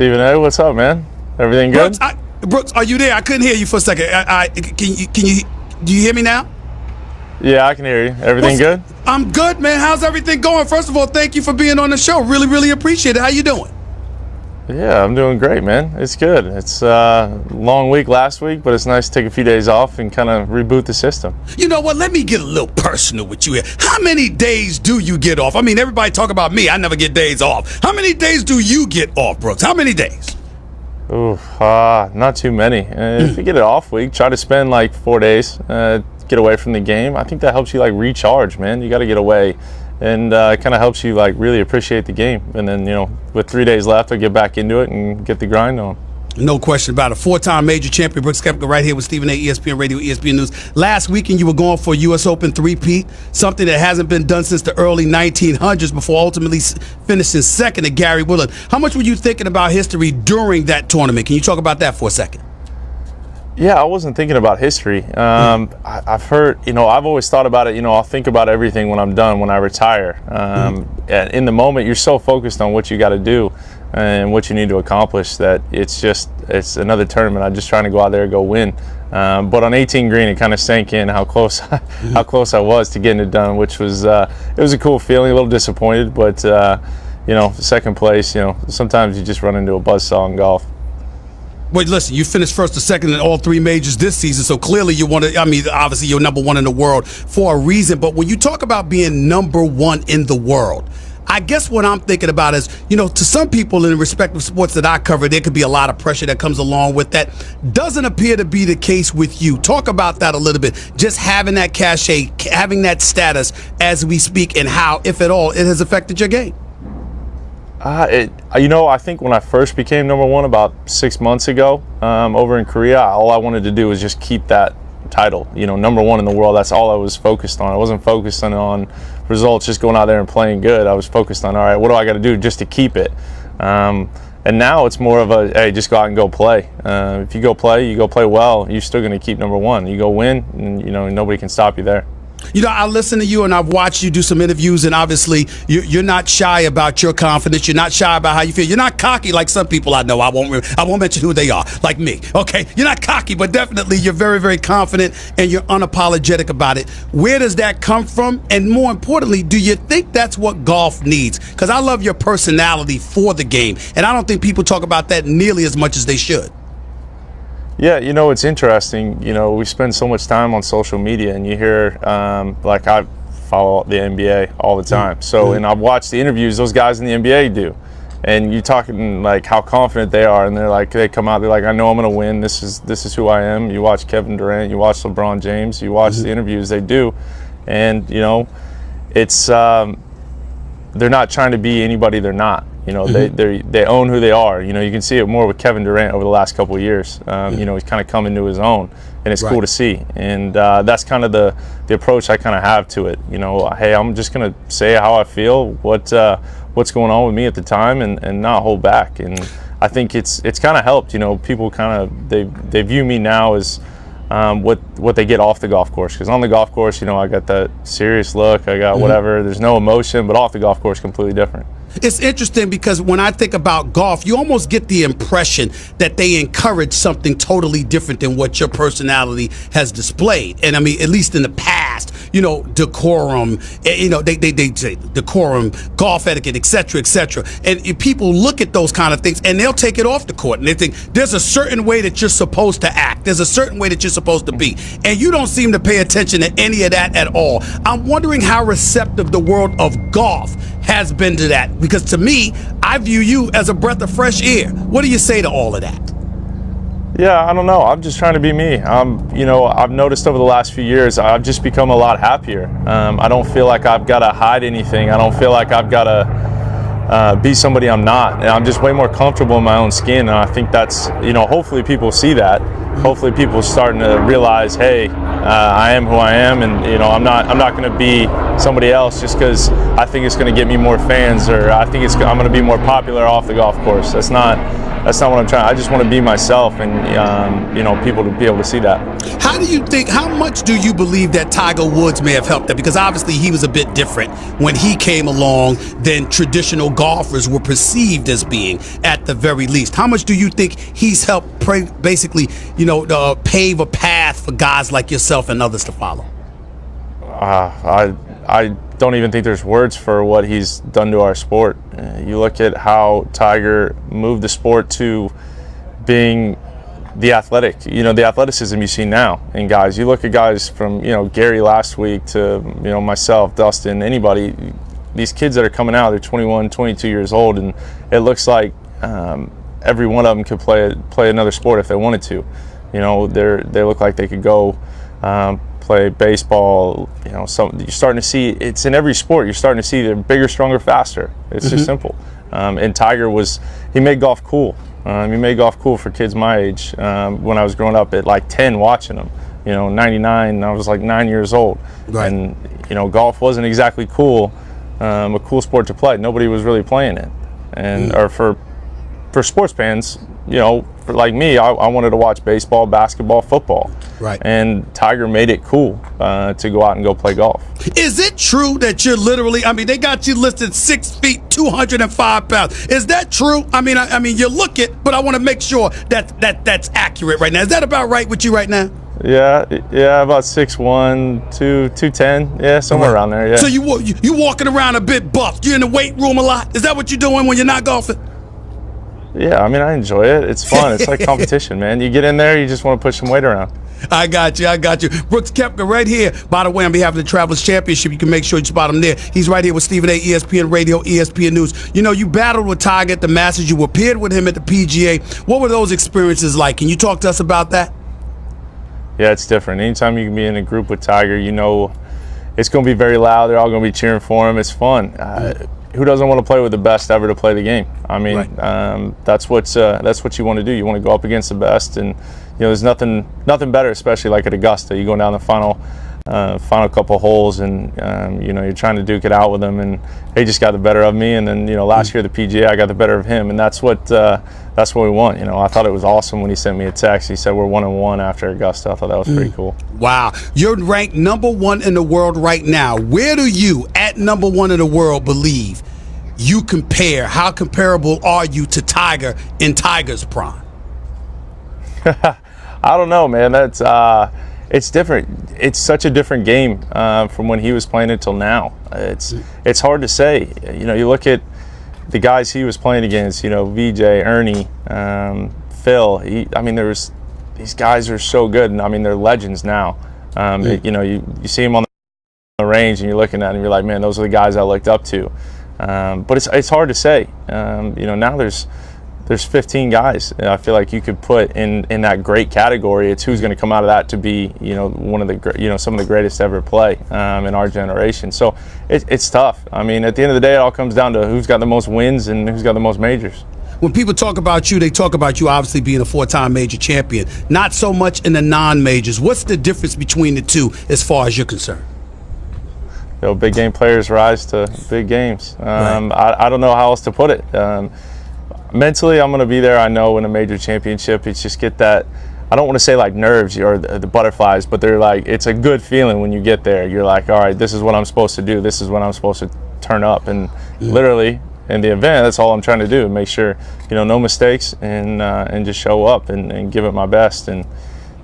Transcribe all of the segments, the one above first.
Stephen A, what's up, man? Everything good? Brooks, are you there? I couldn't hear you for a second. Do you hear me now? Yeah, I can hear you. Everything good? I'm good, man. How's everything going? First of all, thank you for being on the show. Really, really appreciate it. How you doing? Yeah, I'm doing great, man. It's good. It's a long week last week, but it's nice to take a few days off and kind of reboot the system. You know what? Let me get a little personal with you here. How many days do you get off? I mean, everybody talk about me. I never get days off. How many days do you get off, Brooks? How many days? Ooh, not too many. If you get an off week, try to spend like 4 days, get away from the game. I think that helps you like recharge, man. You got to get away. And it kind of helps you like really appreciate the game. And then, with 3 days left, I'll get back into it and get the grind on. No question about it. Four-time major champion Brooks Koepka right here with Stephen A, ESPN Radio, ESPN News. Last weekend, you were going for a U.S. Open three-peat, something that hasn't been done since the early 1900s before ultimately finishing second to Gary Woodland. How much were you thinking about history during that tournament? Can you talk about that for a second? Yeah, I wasn't thinking about history. I've heard, I've always thought about it, I'll think about everything when I'm done, when I retire. In the moment, you're so focused on what you got to do and what you need to accomplish that it's another tournament. I'm just trying to go out there and go win. But on 18 green, it kind of sank in how close I was to getting it done, which was, it was a cool feeling, a little disappointed, but, second place, sometimes you just run into a buzzsaw in golf. Wait, listen, you finished first or second in all three majors this season, so clearly you want to, obviously you're number one in the world for a reason, but when you talk about being number one in the world, I guess what I'm thinking about is, to some people in the respective sports that I cover, there could be a lot of pressure that comes along with that. Doesn't appear to be the case with you. Talk about that a little bit. Just having that cachet, having that status as we speak, and how, if at all, it has affected your game. I think when I first became number one about 6 months ago over in Korea, all I wanted to do was just keep that title, number one in the world. That's all I was focused on. I wasn't focused on results, just going out there and playing good. I was focused on, all right, what do I got to do just to keep it? And now it's more of a, hey, just go out and go play. If you go play well, you're still going to keep number one. You go win, and nobody can stop you there. I listen to you and I've watched you do some interviews, and obviously you're not shy about your confidence. You're not shy about how you feel. You're not cocky like some people I know. I won't mention who they are, like me. Okay, you're not cocky, but definitely you're very, very confident and you're unapologetic about it. Where does that come from? And more importantly, do you think that's what golf needs? Because I love your personality for the game, and I don't think people talk about that nearly as much as they should. Yeah, it's interesting. We spend so much time on social media, and you hear, like I follow the NBA all the time. So, and I've watched the interviews those guys in the NBA do, and you're talking like how confident they are, and they come out, they're like, I know I'm going to win. This is who I am. You watch Kevin Durant, you watch LeBron James, you watch the interviews they do, and it's they're not trying to be anybody they're not. They own who they are. You can see it more with Kevin Durant over the last couple of years. He's kind of come into his own, and it's cool to see. And that's kind of the approach I kind of have to it. Hey, I'm just gonna say how I feel, what's going on with me at the time, and not hold back. And I think it's kind of helped. People kind of they view me now as what they get off the golf course. Because on the golf course, I got that serious look. I got whatever. There's no emotion, but off the golf course, completely different. It's interesting because when I think about golf, you almost get the impression that they encourage something totally different than what your personality has displayed. And at least in the past, decorum, they say decorum, golf etiquette, et cetera, and people look at those kind of things and they'll take it off the court and they think there's a certain way that you're supposed to act. There's a certain way that you're supposed to be. And you don't seem to pay attention to any of that at all. I'm wondering how receptive the world of golf has been to that, because to me, I view you as a breath of fresh air. What do you say to all of that? Yeah, I don't know. I'm just trying to be me. I've noticed over the last few years, I've just become a lot happier. I don't feel like I've got to hide anything. I don't feel like I've got to be somebody I'm not. And I'm just way more comfortable in my own skin. And I think that's, hopefully people see that. Hopefully people are starting to realize, hey, I am who I am, and I'm not going to be somebody else just because I think it's going to get me more fans, or I think I'm going to be more popular off the golf course. That's not that's not what I'm trying. I just want to be myself, and you know, people to be able to see that. How much do you believe that Tiger Woods may have helped that? Because obviously he was a bit different when he came along than traditional golfers were perceived as being, at the very least. How much do you think he's helped basically, pave a path for guys like yourself and others to follow? I don't even think there's words for what he's done to our sport. You look at how Tiger moved the sport to being the athleticism you see now in guys. You look at guys from, Gary last week to, myself, Dustin, anybody, these kids that are coming out, they're 21, 22 years old, and it looks like every one of them could play another sport if they wanted to. They look like they could go play baseball. You're starting to see, it's in every sport, you're starting to see they're bigger, stronger, faster. It's just simple. And Tiger he made golf cool. He made golf cool for kids my age. When I was growing up at like 10 watching him, 99, I was like 9 years old. Right. And, golf wasn't exactly cool, a cool sport to play. Nobody was really playing it. And or for sports fans, for like me, I wanted to watch baseball, basketball, football. Right. And Tiger made it cool to go out and go play golf. Is it true that you're literally, they got you listed 6 feet, 205 pounds. Is that true? I mean, you look it, but I want to make sure that's accurate right now. Is that about right with you right now? Yeah, about 6'1", 210, yeah, somewhere around there, yeah. So you walking around a bit buffed. You're in the weight room a lot. Is that what you're doing when you're not golfing? Yeah, I enjoy it. It's fun. It's like competition, man. You get in there, you just want to push some weight around. I got you. Brooks Koepka right here. By the way, on behalf of the Travelers Championship, you can make sure you spot him there. He's right here with Stephen A., ESPN Radio, ESPN News. You battled with Tiger at the Masters. You appeared with him at the PGA. What were those experiences like? Can you talk to us about that? Yeah, it's different. Anytime you can be in a group with Tiger, it's going to be very loud. They're all going to be cheering for him. It's fun. Who doesn't want to play with the best ever to play the game? Right. That's what you want to do. You want to go up against the best, and there's nothing better, especially like at Augusta. You go down the final couple holes, and you're trying to duke it out with them, and he just got the better of me. And then last year the PGA, I got the better of him, and that's what we want. I thought it was awesome when he sent me a text. He said we're 1-1 after Augusta. I thought that was pretty cool. Wow, you're ranked #1 in the world right now. Where do you, at #1 in the world, believe you compare? How comparable are you to Tiger in Tiger's prime? I don't know, man. That's it's different. It's such a different game from when he was playing it till now. It's hard to say. You look at the guys he was playing against. VJ, Ernie, Phil. These guys are so good, and they're legends now. You see them on the range, and you're looking at them, and you're like, man, those are the guys I looked up to. But it's hard to say. Now there's 15 guys I feel like you could put in that great category. It's who's going to come out of that to be one of the some of the greatest to ever play in our generation. So it's tough. At the end of the day, it all comes down to who's got the most wins and who's got the most majors. When people talk about you, they talk about you obviously being a 4-time major champion. Not so much in the non-majors. What's the difference between the two as far as you're concerned? Big game players rise to big games. Right. I don't know how else to put it. Mentally, I'm going to be there, I know, in a major championship. It's just get that, I don't want to say like nerves or the butterflies, but they're like, it's a good feeling when you get there. You're like, all right, this is what I'm supposed to do. This is when I'm supposed to turn up. And literally, in the event, that's all I'm trying to do, make sure, no mistakes and just show up and give it my best. And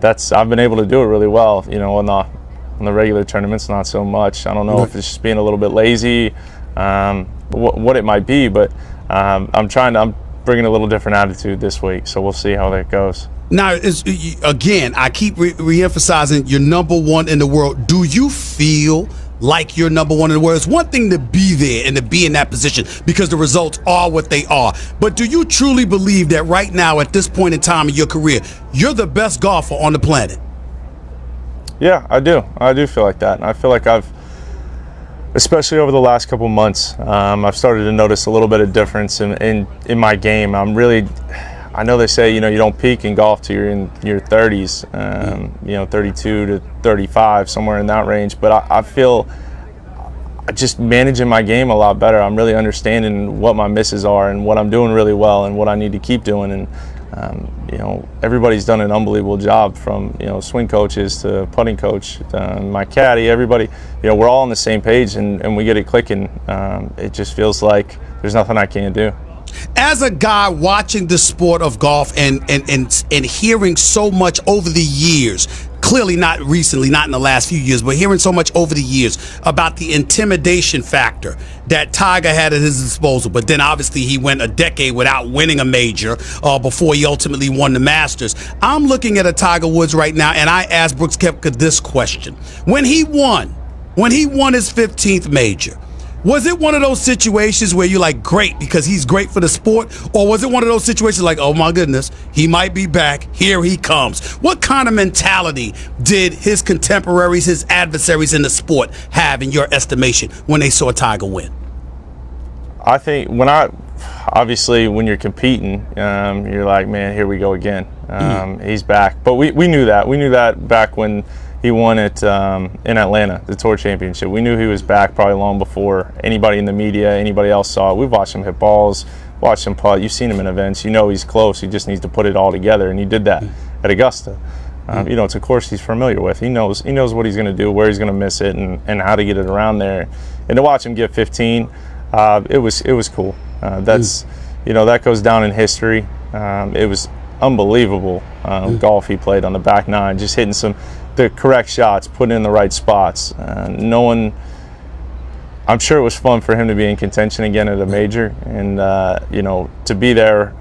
I've been able to do it really well, on the regular tournaments, not so much. I don't know if it's just being a little bit lazy, what it might be, but I'm bringing a little different attitude this week, so we'll see how that goes. Now, again, I keep re-emphasizing you're #1 in the world. Do you feel like you're #1 in the world? It's one thing to be there and to be in that position because the results are what they are. But do you truly believe that right now, at this point in time in your career, you're the best golfer on the planet? Yeah, I do. I do feel like that. And I feel like especially over the last couple months, I've started to notice a little bit of difference in my game. I know they say, you don't peak in golf till you're in your 30s, 32 to 35, somewhere in that range. But I feel just managing my game a lot better. I'm really understanding what my misses are and what I'm doing really well and what I need to keep doing. And you know, everybody's done an unbelievable job, from, you know, swing coaches to putting coach, my caddy, everybody. You know, we're all on the same page, and we get it clicking. It just feels like there's nothing I can't do. As a guy watching the sport of golf and hearing so much over the years, clearly not recently, not in the last few years, but hearing so much over the years about the intimidation factor that Tiger had at his disposal. But then obviously he went a decade without winning a major before he ultimately won the Masters. I'm looking at a Tiger Woods right now, and I asked Brooks Koepka this question. When he won his 15th major, was it one of those situations where you're like, great, because he's great for the sport? Or was it one of those situations like, oh my goodness, he might be back, here he comes? What kind of mentality did his contemporaries, his adversaries in the sport have, in your estimation, when they saw Tiger win? I think obviously when you're competing, you're like, man, here we go again. He's back. But we knew that. We knew that back when he won it in Atlanta, the Tour Championship. We knew he was back probably long before anybody in the media, anybody else saw it. We've watched him hit balls, watched him putt. You've seen him in events. You know he's close. He just needs to put it all together, and he did that at Augusta. You know, it's a course he's familiar with. He knows what he's going to do, where he's going to miss it, and how to get it around there. And to watch him get 15, it was cool. That's you know, that goes down in history. It was unbelievable golf he played on the back nine, just hitting the correct shots, putting in the right spots. I'm sure it was fun for him to be in contention again at a major, and you know, to be there,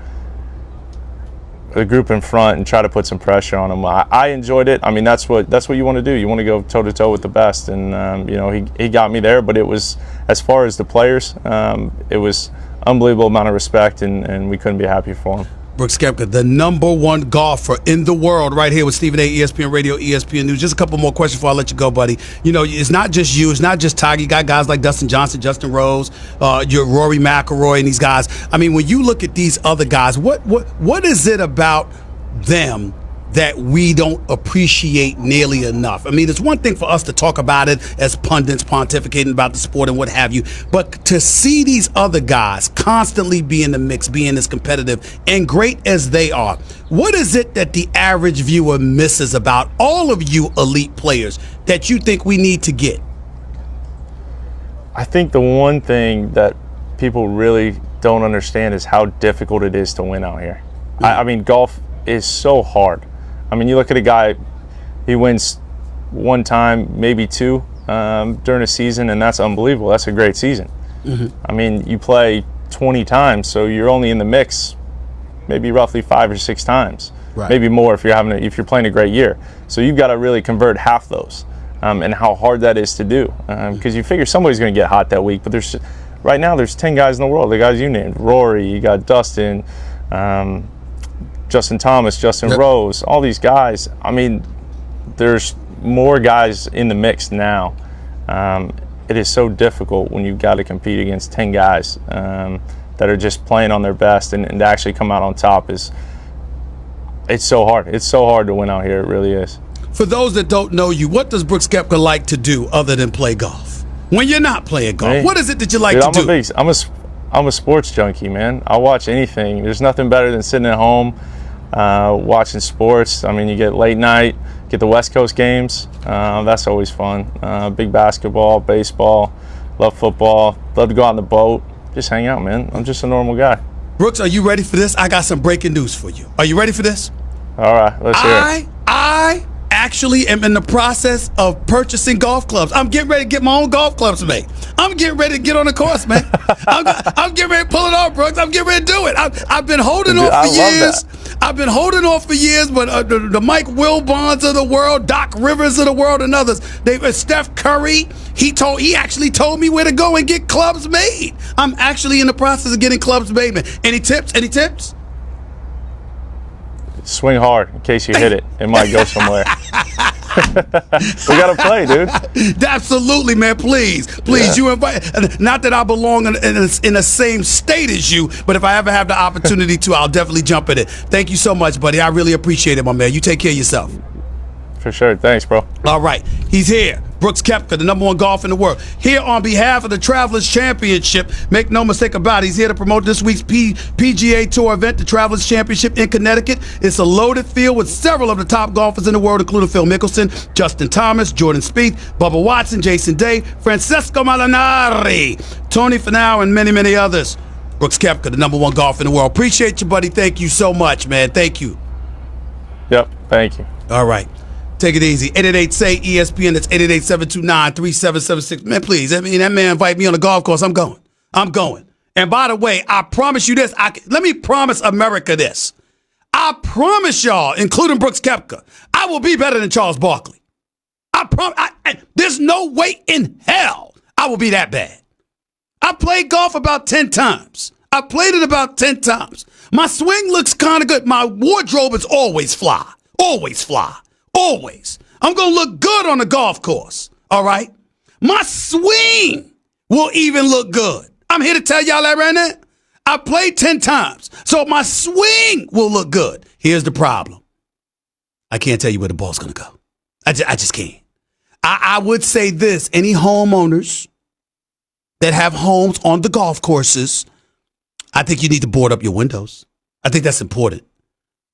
the group in front, and try to put some pressure on him. I enjoyed it. I mean, that's what you want to do. You want to go toe to toe with the best, and you know, he got me there. But it was, as far as the players, it was unbelievable amount of respect, and we couldn't be happy for him. Brooks Koepka, the #1 golfer in the world, right here with Stephen A., ESPN Radio, ESPN News. Just a couple more questions before I let you go, buddy. You know, it's not just you. It's not just Tiger. You got guys like Dustin Johnson, Justin Rose, your Rory McIlroy, and these guys. I mean, when you look at these other guys, what is it about them that we don't appreciate nearly enough? I mean, it's one thing for us to talk about it as pundits pontificating about the sport and what have you, but to see these other guys constantly be in the mix, being as competitive and great as they are, what is it that the average viewer misses about all of you elite players that you think we need to get? I think the one thing that people really don't understand is how difficult it is to win out here. I mean, golf is so hard. I mean, you look at a guy, he wins one time, maybe two during a season, and that's unbelievable. That's a great season. I mean, you play 20 times, so you're only in the mix maybe roughly 5 or 6 times, maybe more if you're playing a great year. So you've got to really convert half those, and how hard that is to do, because you figure somebody's going to get hot that week. But right now there's 10 guys in the world, the guys you named, Rory, you got Dustin, Justin Thomas, Justin Rose, all these guys. I mean, there's more guys in the mix now. It is so difficult when you've got to compete against 10 guys that are just playing on their best, and to actually come out on top it's so hard. It's so hard to win out here. It really is. For those that don't know you, what does Brooks Koepka like to do other than play golf? When you're not playing golf, what is it that you like to do? I'm a sports junkie, man. I'll watch anything. There's nothing better than sitting at home watching sports. I mean, you get late night, get the West Coast games. That's always fun. Big basketball, baseball, love football, love to go out on the boat, just hang out, man. I'm just a normal guy. Brooks, are you ready for this? I got some breaking news for you. Are you ready for this? All right, let's hear it. I actually am in the process of purchasing golf clubs. I'm getting ready to get my own golf clubs made. I'm getting ready to get on the course, man. I'm getting ready to pull it off, Brooks. I'm getting ready to do it. I've been holding off for years. I've been holding off for years, but the Mike Wilbons of the world, Doc Rivers of the world, and others, Steph Curry, he actually told me where to go and get clubs made. I'm actually in the process of getting clubs made, man. Any tips? Any tips? Swing hard in case you hit it. It might go somewhere. We gotta play, dude. Absolutely, man. Please, you invite. Not that I belong in the same state as you, but if I ever have the opportunity to, I'll definitely jump in it. Thank you so much, buddy. I really appreciate it, my man. You take care of yourself. For sure. Thanks, bro. All right, he's here. Brooks Koepka, the #1 golfer in the world. Here on behalf of the Travelers Championship, make no mistake about it, he's here to promote this week's PGA Tour event, the Travelers Championship in Connecticut. It's a loaded field with several of the top golfers in the world, including Phil Mickelson, Justin Thomas, Jordan Spieth, Bubba Watson, Jason Day, Francesco Molinari, Tony Finau, and many, many others. Brooks Koepka, the #1 golfer in the world. Appreciate you, buddy. Thank you so much, man. Thank you. Yep, thank you. All right. Take it easy. 888-SAY-ESPN. That's 888-729-3776. Man, please. I mean, that man invite me on the golf course. I'm going. And by the way, I promise you this. Let me promise America this. I promise y'all, including Brooks Koepka, I will be better than Charles Barkley. There's no way in hell I will be that bad. I played golf about 10 times. I played it about 10 times. My swing looks kind of good. My wardrobe is always fly. Always fly. Always. I'm going to look good on the golf course. All right? My swing will even look good. I'm here to tell y'all that right now. I played 10 times. So my swing will look good. Here's the problem. I can't tell you where the ball's going to go. I just can't. I would say this. Any homeowners that have homes on the golf courses, I think you need to board up your windows. I think that's important.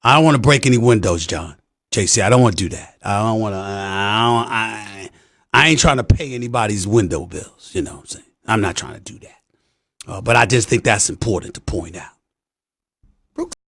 I don't want to break any windows, John. JC, I don't want to do that. I ain't trying to pay anybody's window bills. You know what I'm saying? I'm not trying to do that. But I just think that's important to point out.